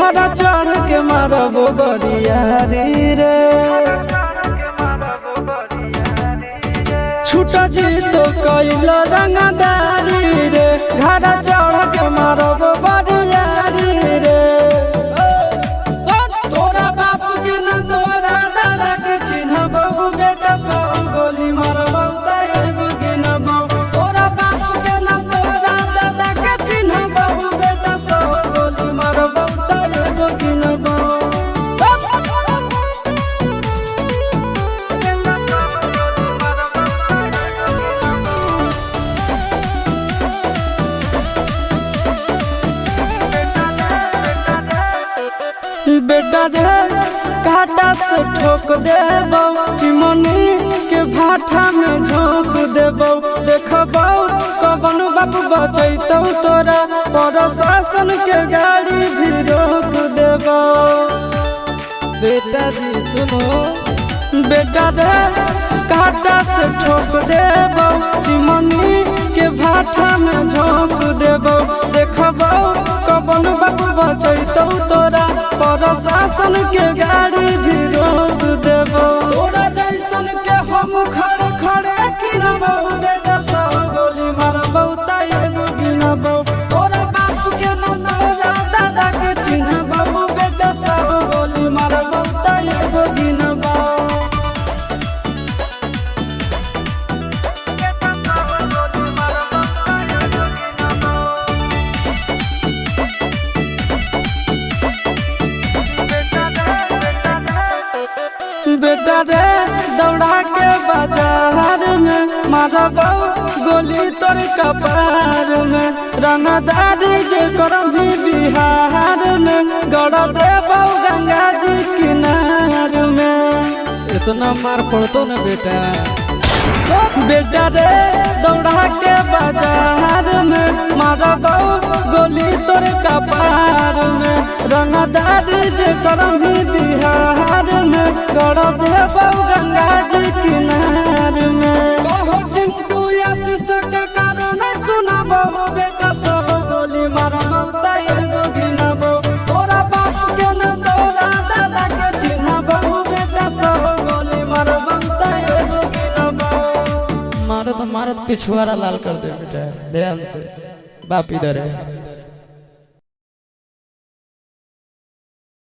घरा चढ़ के मारबो बरियारी रे छूटा जी तो कैल रंगदारी रे घरा चढ़ के मारबो बरियारी रे तोरा बापू के न तोरा दादा के चिन्हबो बेटा सब गोली मारबो एगो गिनबो तोरा बापू के न तोरा दादा के चिन्हबो बेटा सब गोली मारबो एगो गिनबो बेटा रे काटा से ठोक देबो चिमनी के भाटा में झोंक देबो देखबो कवन बाप बचैतौ तोरा प्रशासन के गाड़ी भी रोक देबो बेटा जी सुनो बेटा रे काटा से ठोक देबो चिमनी के भाटा में झोंक देबो देखबो कवन बाप बचैतौ तोरा प्रशासन के गाड़ी भी रोक देबो तोरा जैसन के हम खड़े खड़े गिनबो बेटा सब गोली मारबो एगो गिनबो तोरा बाप के न तोरा दादा के चिन्हबो बेटा सब गोली मारबो एगो गिनबो बेटा रे दौड़ा के बाजार में मारबो गोली तोर कपार में रंगदारी जे करम भी बिहार में गड़ देबो गंगा जी किनार में इतना मार पड़तो ना बेटा बेटा रे दौड़ा के बाजार में मारबो गोली तोर कपार में रंगदारी जे करम भी बिहार में गड़ देबो गंगा जी किनार में कहो चिंटू आशीष के कारण सुनबो बेटा सब गोली मारबो एगो गिनबो तोरा बाप के न तोरा दादा के चिन्हबो बेटा सब गोली मारबो एगो गिनबो मारत मारत पिछुआरा लाल कर दे बेटा ध्यान से बाप इधर है।